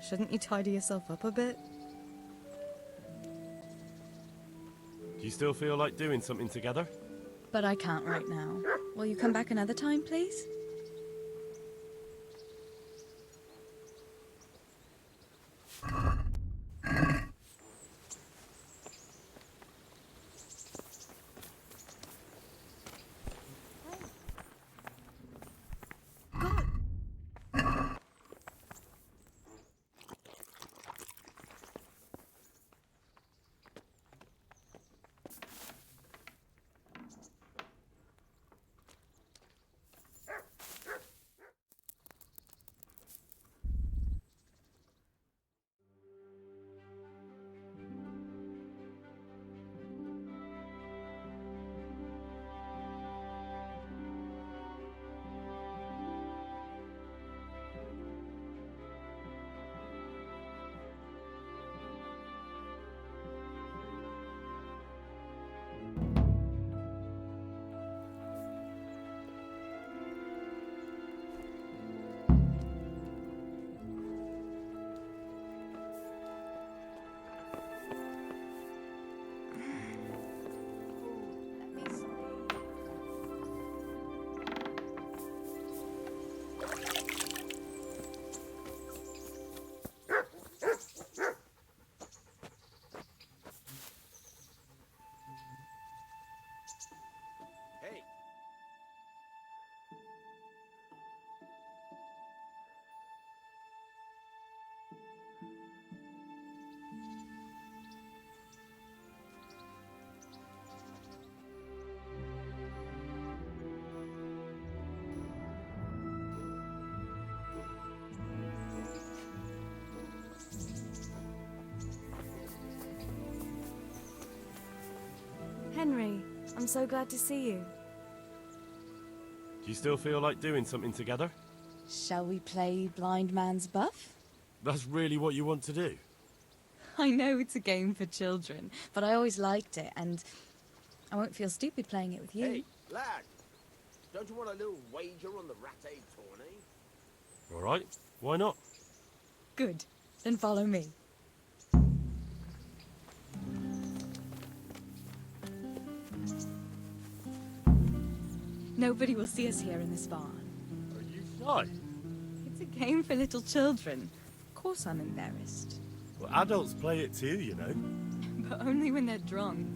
Shouldn't you tidy yourself up a bit? Do you still feel like doing something together? But I can't right now. Will you come back another time, please? Hey! Henry, I'm so glad to see you. Do you still feel like doing something together? Shall we play Blind Man's Buff? That's really what you want to do? I know it's a game for children, but I always liked it, and I won't feel stupid playing it with you. Hey, lad! Don't you want a little wager on the rat-egg tourney? All right, why not? Good. Then follow me. Nobody will see us here in this barn. Are you shy? It's a game for little children. Of course I'm embarrassed. Well, adults play it too, you know. But only when they're drunk.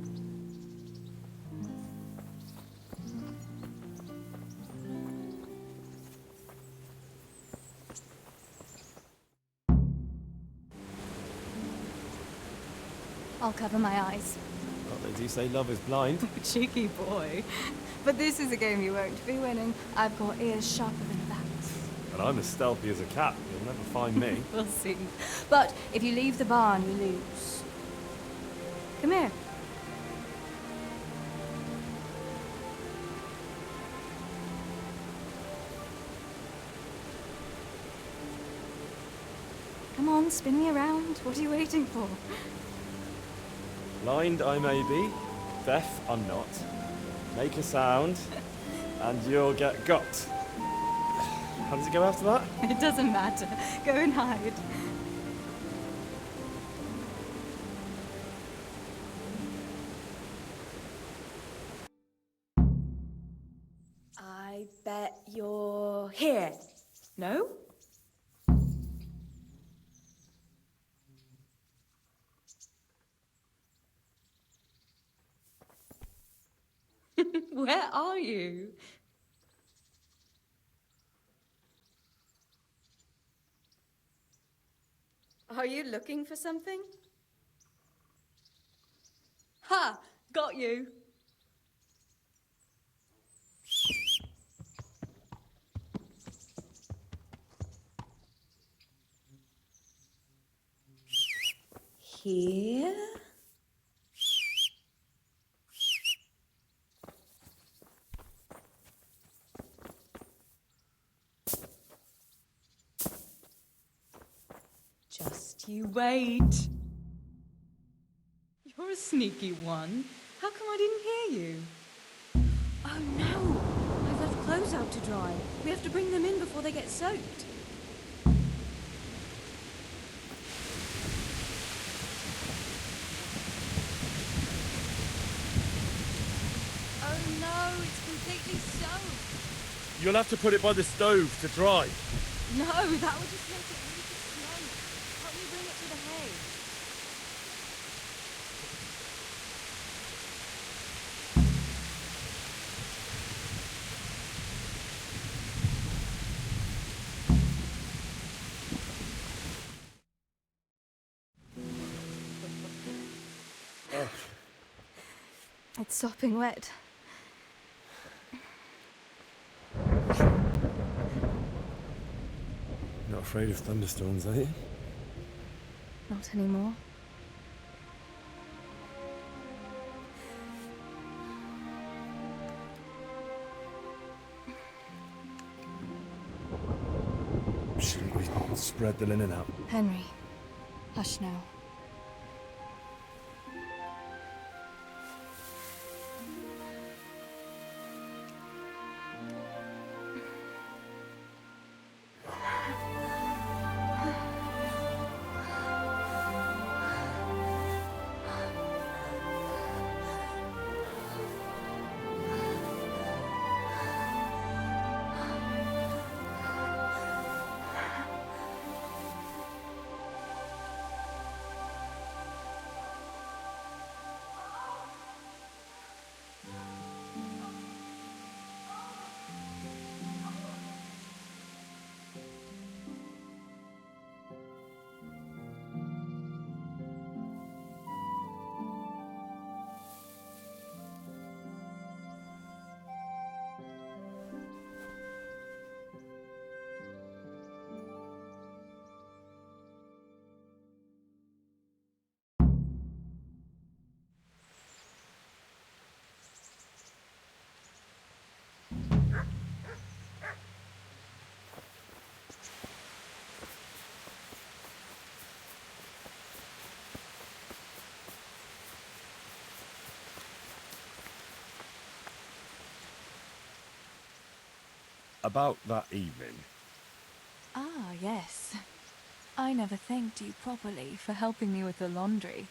I'll cover my eyes. But they do say love is blind. Cheeky boy. But this is a game you won't be winning. I've got ears sharper than bats. And I'm as stealthy as a cat. You'll never find me. We'll see. But if you leave the barn, you lose. Come here. Come on, spin me around. What are you waiting for? Blind I may be, deaf I'm not. Make a sound, and you'll get got. How does it go after that? It doesn't matter. Go and hide. I bet you're here. No? Where are you? Are you looking for something? Ha! Got you. Here? Just you wait. You're a sneaky one. How come I didn't hear you? Oh no! I've left clothes out to dry. We have to bring them in before they get soaked. You'll have to put it by the stove to dry. No, that would just make it really slow. Help me bring it to the hay. It's sopping wet. Not afraid of thunderstorms, are you? Not anymore. Shouldn't we spread the linen out? Henry, hush now. About that evening. Ah, yes. I never thanked you properly for helping me with the laundry.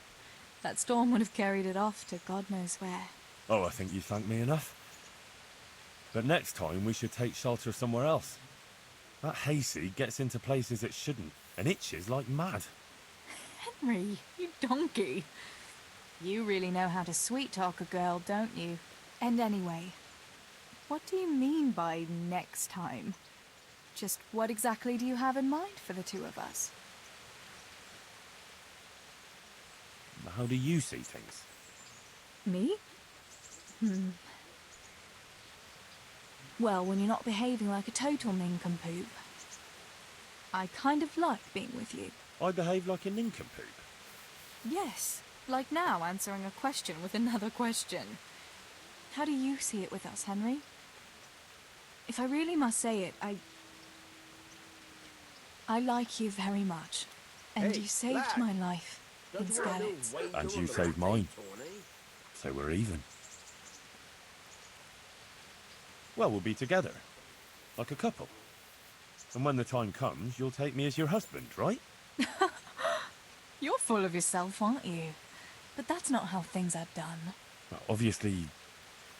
That storm would have carried it off to God knows where. Oh, I think you thanked me enough. But next time we should take shelter somewhere else. That hayseed gets into places it shouldn't, and itches like mad. Henry, you donkey. You really know how to sweet-talk a girl, don't you? And anyway, what do you mean by next time? Just what exactly do you have in mind for the two of us? How do you see things? Me? Well, when you're not behaving like a total nincompoop. I kind of like being with you. I behave like a nincompoop. Yes, like now answering a question with another question. How do you see it with us, Henry? If I really must say it, I like you very much. And Hey, you saved lad. my life in Don't you want a little Scarlet's. wager And you on the saved ratte, mine. Tawny? So we're even. Well, we'll be together. Like a couple. And when the time comes, you'll take me as your husband, right? You're full of yourself, aren't you? But that's not how things are done. Well, obviously,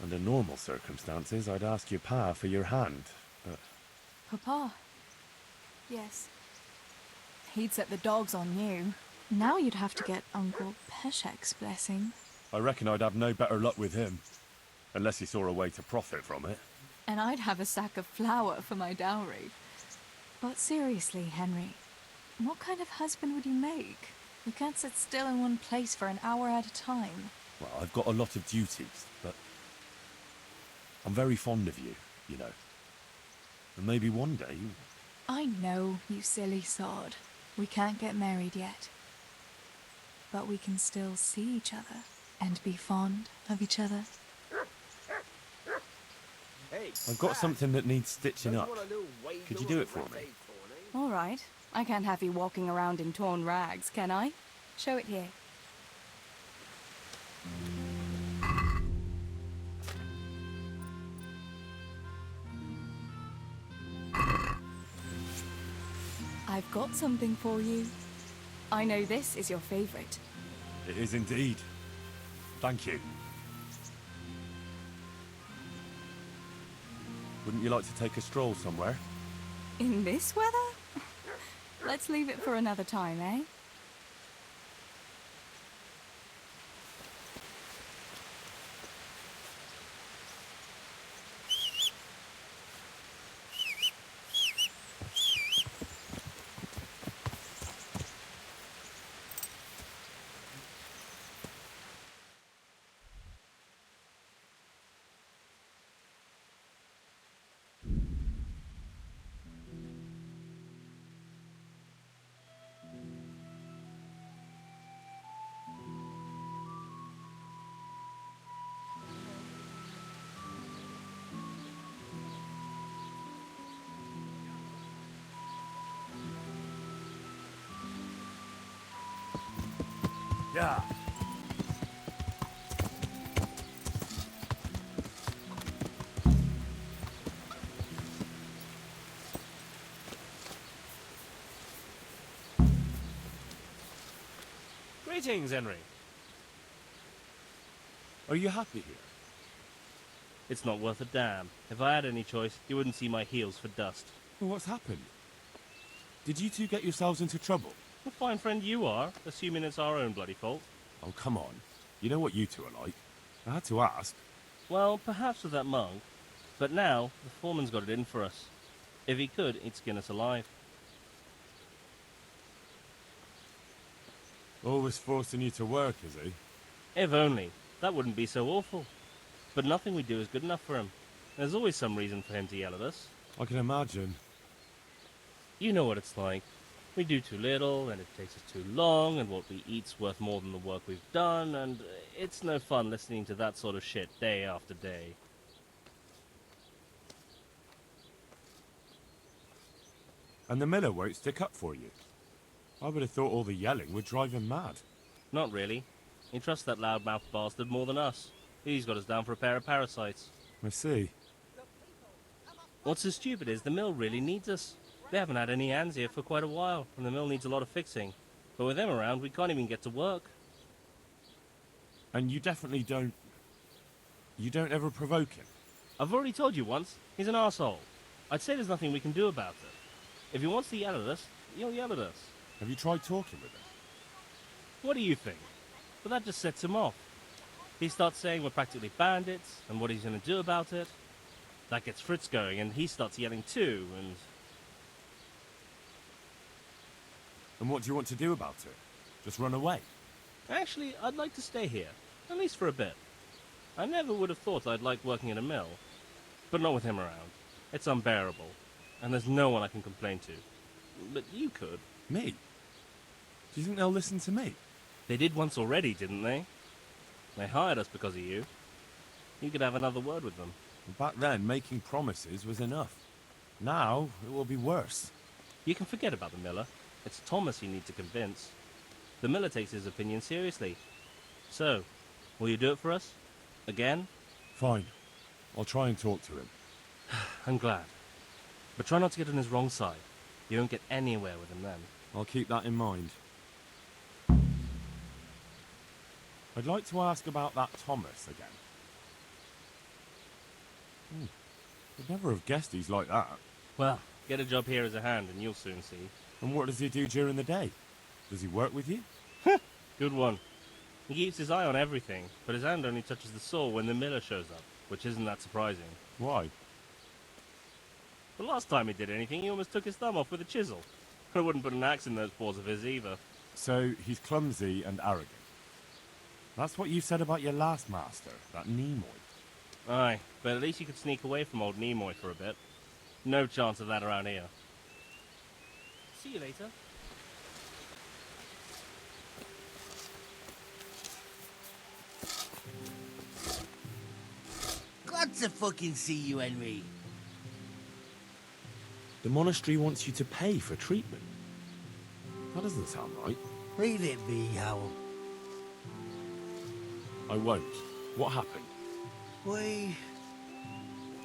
under normal circumstances, I'd ask your pa for your hand, but... Papa, Yes. he'd set the dogs on you. Now you'd have to get Uncle Peshek's blessing. I reckon I'd have no better luck with him. Unless he saw a way to profit from it. And I'd have a sack of flour for my dowry. But seriously, Henry, what kind of husband would you make? You can't sit still in one place for an hour at a time. Well, I've got a lot of duties, but... I'm very fond of you, you know. And maybe one day... I know, you silly sod. We can't get married yet. But we can still see each other and be fond of each other. Hey, I've got lad. something that needs stitching Don't up. you want a little wager Could you on do the it for me? ratte, Tawny? All right. I can't have you walking around in torn rags, can I? Show it here. I've got something for you. I know this is your favorite. It is indeed. Thank you. Wouldn't you like to take a stroll somewhere? In this weather? Let's leave it for another time, eh? Yeah. Greetings, Henry. Are you happy here? It's not worth a damn. If I had any choice, you wouldn't see my heels for dust. Well, what's happened? Did you two get yourselves into trouble? A fine friend you are, assuming it's our own bloody fault. Oh, come on. You know what you two are like. I had to ask. Well, perhaps with that monk. But now, the foreman's got it in for us. If he could, he'd skin us alive. Always forcing you to work, is he? If only. That wouldn't be so awful. But nothing we do is good enough for him. There's always some reason for him to yell at us. I can imagine. You know what it's like. We do too little, and it takes us too long, and what we eat's worth more than the work we've done, and it's no fun listening to that sort of shit day after day. And the miller won't stick up for you. I would have thought all the yelling would drive him mad. Not really. He trusts that loudmouth bastard more than us. He's got us down for a pair of parasites. I see. What's so stupid is the mill really needs us. They haven't had any hands here for quite a while, and the mill needs a lot of fixing. But with them around, we can't even get to work. And you definitely don't... You don't ever provoke him? I've already told you once, he's an arsehole. I'd say there's nothing we can do about it. If he wants to yell at us, he'll yell at us. Have you tried talking with him? What do you think? But that just sets him off. He starts saying we're practically bandits, and what he's going to do about it. That gets Fritz going, and he starts yelling too, and... And what do you want to do about it? Just run away? Actually, I'd like to stay here, at least for a bit. I never would have thought I'd like working in a mill, but not with him around. It's unbearable, and there's no one I can complain to. But you could. Me? Do you think they'll listen to me? They did once already, didn't they? They hired us because of you. You could have another word with them. Back then, making promises was enough. Now, it will be worse. You can forget about the miller. It's Thomas you need to convince. The miller takes his opinion seriously. So, will you do it for us? Again? Fine. I'll try and talk to him. I'm glad. But try not to get on his wrong side. You won't get anywhere with him then. I'll keep that in mind. I'd like to ask about that Thomas again. I'd never have guessed he's like that. Well, get a job here as a hand and you'll soon see. And what does he do during the day? Does he work with you? Good one. He keeps his eye on everything, but his hand only touches the saw when the miller shows up, which isn't that surprising. Why? The last time he did anything, he almost took his thumb off with a chisel. I wouldn't put an axe in those paws of his either. So, he's clumsy and arrogant. That's what you said about your last master, that Nimoy. Aye, but at least you could sneak away from old Nimoy for a bit. No chance of that around here. See you later. Glad to fucking see you, Henry. The monastery wants you to pay for treatment. That doesn't sound right. Leave it be, Howell. I won't. What happened? We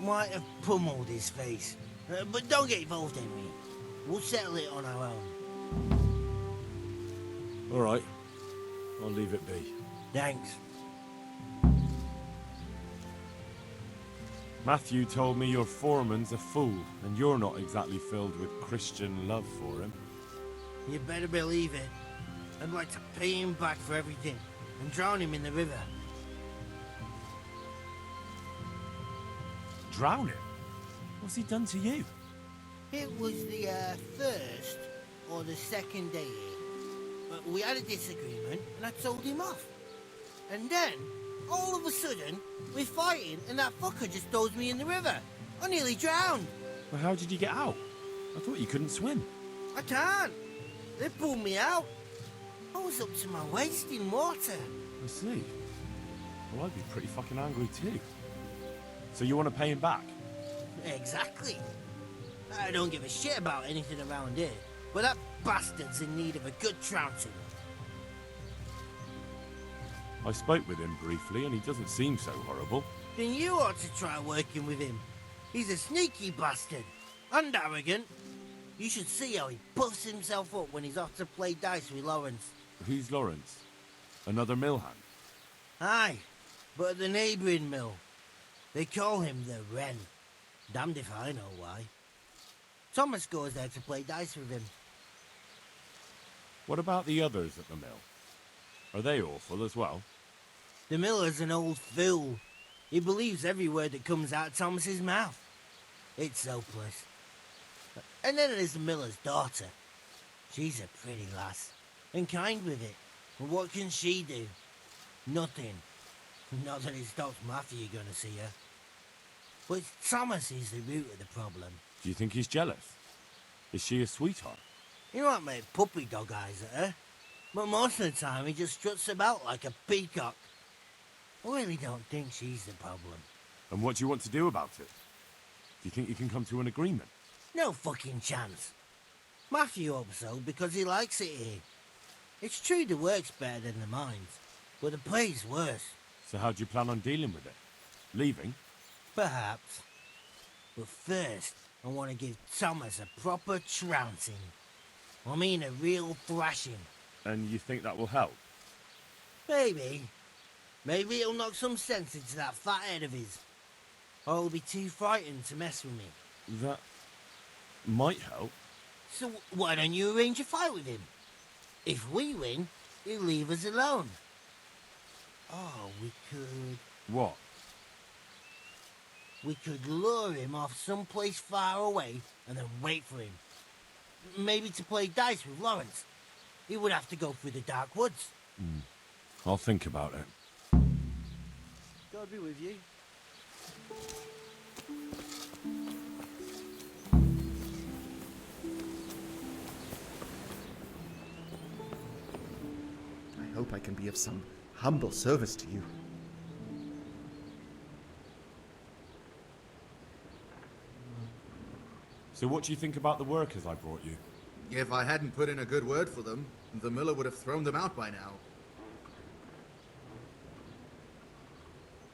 might have pummeled his face. But don't get involved, Henry. We'll settle it on our own. All right. I'll leave it be. Thanks. Matthew told me your foreman's a fool, and you're not exactly filled with Christian love for him. You better believe it. I'd like to pay him back for everything and drown him in the river. Drown him? What's he done to you? It was the first or the second day here. We had a disagreement and I told him off. And then, all of a sudden, we're fighting and that fucker just throws me in the river. I nearly drowned. Well, how did you get out? I thought you couldn't swim. I can't. They pulled me out. I was up to my waist in water. I see. Well, I'd be pretty fucking angry too. So you want to pay him back? Exactly. I don't give a shit about anything around here, but that bastard's in need of a good trouncing. I spoke with him briefly and he doesn't seem so horrible. Then you ought to try working with him. He's a sneaky bastard and arrogant. You should see how he puffs himself up when he's off to play dice with Lawrence. Who's Lawrence? Another mill hand? Aye, but at the neighbouring mill. They call him the Wren. Damned if I know why. Thomas goes there to play dice with him. What about the others at the mill? Are they awful as well? The miller's an old fool. He believes every word that comes out of Thomas's mouth. It's hopeless. And then there's the miller's daughter. She's a pretty lass, and kind with it. But what can she do? Nothing. Not that it stops Matthew going to see her. But Thomas is the root of the problem. Do you think he's jealous? Is she a sweetheart? He might make puppy dog eyes at her, but most of the time he just struts about like a peacock. I really don't think she's the problem. And what do you want to do about it? Do you think you can come to an agreement? No fucking chance. Matthew hopes so because he likes it here. It's true the work's better than the mines, but the pay's worse. So how do you plan on dealing with it? Leaving? Perhaps. But first, I want to give Thomas a proper trouncing. I mean a real thrashing. And you think that will help? Maybe. Maybe it'll knock some sense into that fat head of his. Or he'll be too frightened to mess with me. That might help. So why don't you arrange a fight with him? If we win, he'll leave us alone. Oh, we could... What? We could lure him off someplace far away and then wait for him. Maybe to play dice with Lawrence. He would have to go through the dark woods. I'll think about it. God be with you. I hope I can be of some humble service to you. So what do you think about the workers I brought you? If I hadn't put in a good word for them, the miller would have thrown them out by now.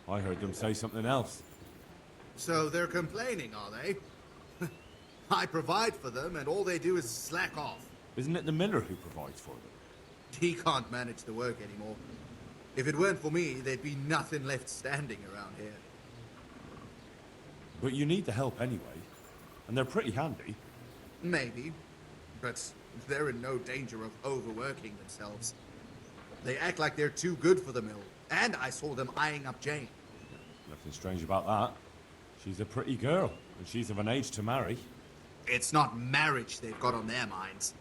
I heard them say something else. So they're complaining, are they? I provide for them, and all they do is slack off. Isn't it the miller who provides for them? He can't manage the work anymore. If it weren't for me, there'd be nothing left standing around here. But you need the help anyway. And they're pretty handy. Maybe, but they're in no danger of overworking themselves. They act like they're too good for the mill, and I saw them eyeing up Jane. Nothing strange about that. She's a pretty girl, and she's of an age to marry. It's not marriage they've got on their minds.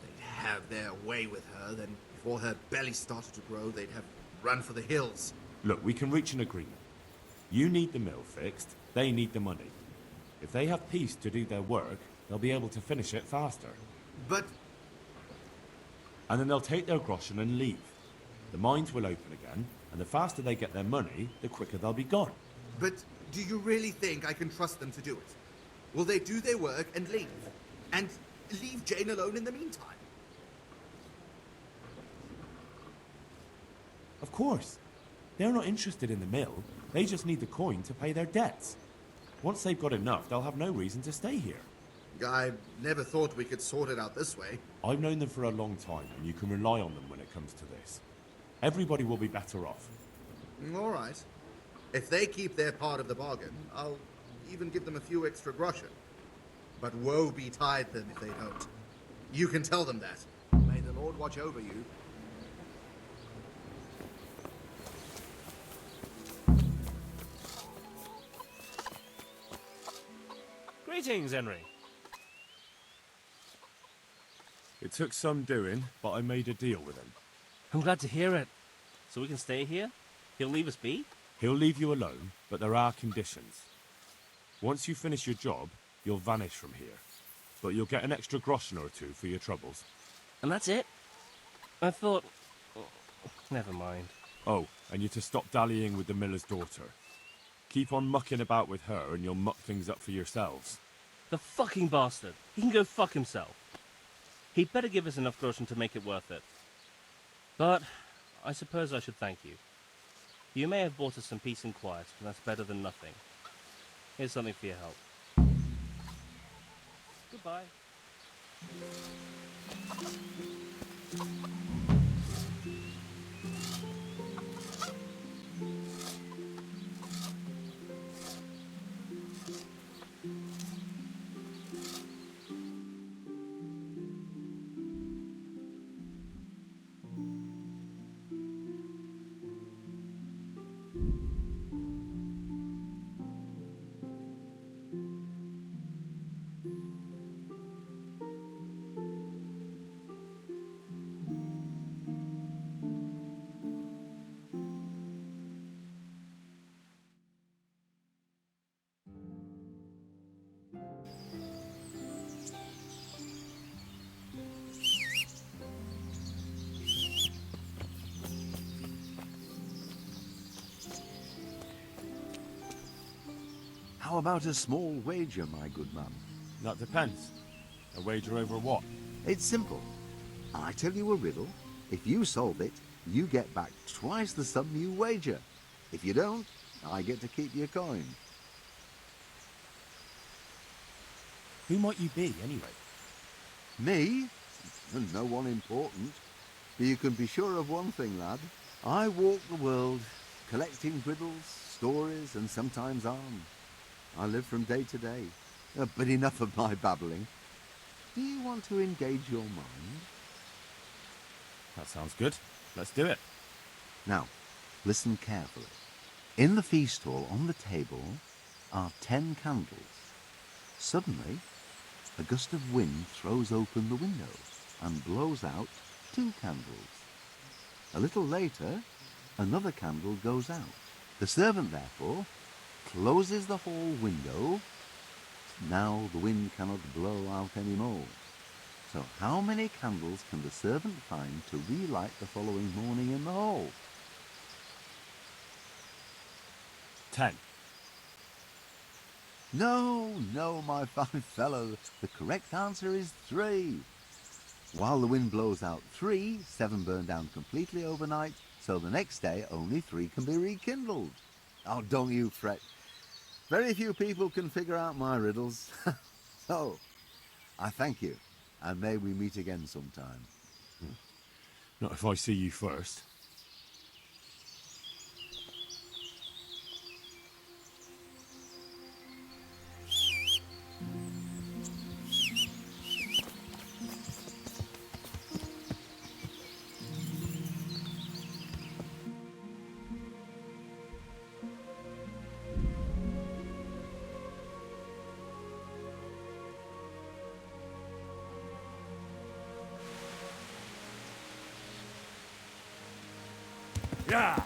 They'd have their way with her, then before her belly started to grow, they'd have run for the hills. Look, we can reach an agreement. You need the mill fixed, they need the money. If they have peace to do their work, they'll be able to finish it faster. But And then they'll take their groschen and leave. The mines will open again, and the faster they get their money, the quicker they'll be gone. do you really think I can trust them to do it? Will they do their work and leave? And leave Jane alone in the meantime? Of course. They're not interested in the mill. They just need the coin to pay their debts. Once they've got enough, they'll have no reason to stay here. I never thought we could sort it out this way. I've known them for a long time, and you can rely on them when it comes to this. Everybody will be better off. All right. If they keep their part of the bargain, I'll even give them a few extra groschen. But woe betide them if they don't. You can tell them that. May the Lord watch over you. Greetings, Henry. It took some doing, but I made a deal with him. I'm glad to hear it. So we can stay here? He'll leave us be? He'll leave you alone, but there are conditions. Once you finish your job, you'll vanish from here. But you'll get an extra groschen or two for your troubles. And that's it? I thought... oh, never mind. Oh, and you're to stop dallying with the miller's daughter. Keep on mucking about with her and you'll muck things up for yourselves. The fucking bastard. He can go fuck himself. He'd better give us enough groschen to make it worth it. But I suppose I should thank you. You may have bought us some peace and quiet, and that's better than nothing. Here's something for your help. Goodbye. How about a small wager, my good man? That depends. A wager over what? It's simple. I tell you a riddle. If you solve it, you get back twice the sum you wager. If you don't, I get to keep your coin. Who might you be, anyway? Me? No one important. But you can be sure of one thing, lad. I walk the world, collecting riddles, stories, and sometimes arms. I live from day to day. But enough of my babbling. Do you want to engage your mind? That sounds good. Let's do it. Now, listen carefully. In the feast hall on the table are 10 candles. Suddenly, a gust of wind throws open the window and blows out 2 candles. A little later, another candle goes out. The servant, therefore, closes the hall window. Now the wind cannot blow out any more. So how many candles can the servant find to relight the following morning in the hall? 10. No, my fine fellow. The correct answer is 3. While the wind blows out 3, 7 burn down completely overnight, so the next day only 3 can be rekindled. Oh, don't you fret. Very few people can figure out my riddles. So, I thank you, and may we meet again sometime. Not if I see you first. Yeah!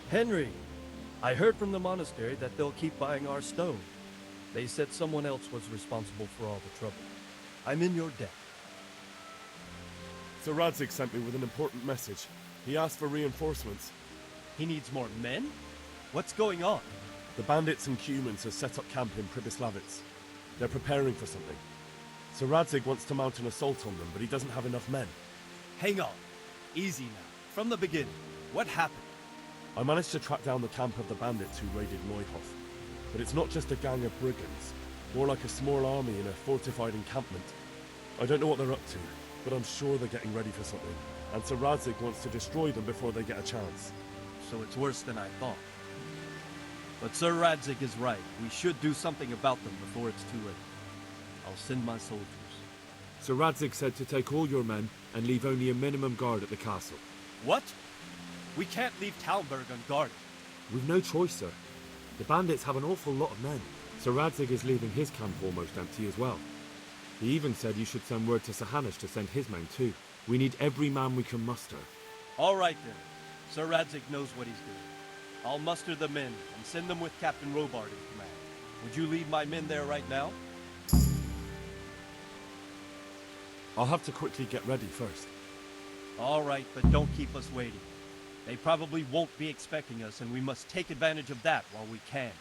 Henry, I heard from the monastery that they'll keep buying our stone. They said someone else was responsible for all the trouble. I'm in your debt. So Radzig sent me with an important message. He asked for reinforcements. He needs more men? What's going on? The bandits and humans have set up camp in Pribyslavitz. They're preparing for something. Sir Radzig wants to mount an assault on them, but he doesn't have enough men. Hang on. Easy now. From the beginning. What happened? I managed to track down the camp of the bandits who raided Neuhof. But it's not just a gang of brigands, more like a small army in a fortified encampment. I don't know what they're up to, but I'm sure they're getting ready for something. And Sir Radzig wants to destroy them before they get a chance. So it's worse than I thought. But Sir Radzig is right. We should do something about them before it's too late. I'll send my soldiers. Sir Radzig said to take all your men and leave only a minimum guard at the castle. What? We can't leave Talmberg unguarded. We've no choice, sir. The bandits have an awful lot of men. Sir Radzig is leaving his camp almost empty as well. He even said you should send word to Sir Hanush to send his men too. We need every man we can muster. All right then. Sir Radzig knows what he's doing. I'll muster the men and send them with Captain Robard in command. Would you lead my men there right now? I'll have to quickly get ready first. All right, but don't keep us waiting. They probably won't be expecting us, and we must take advantage of that while we can.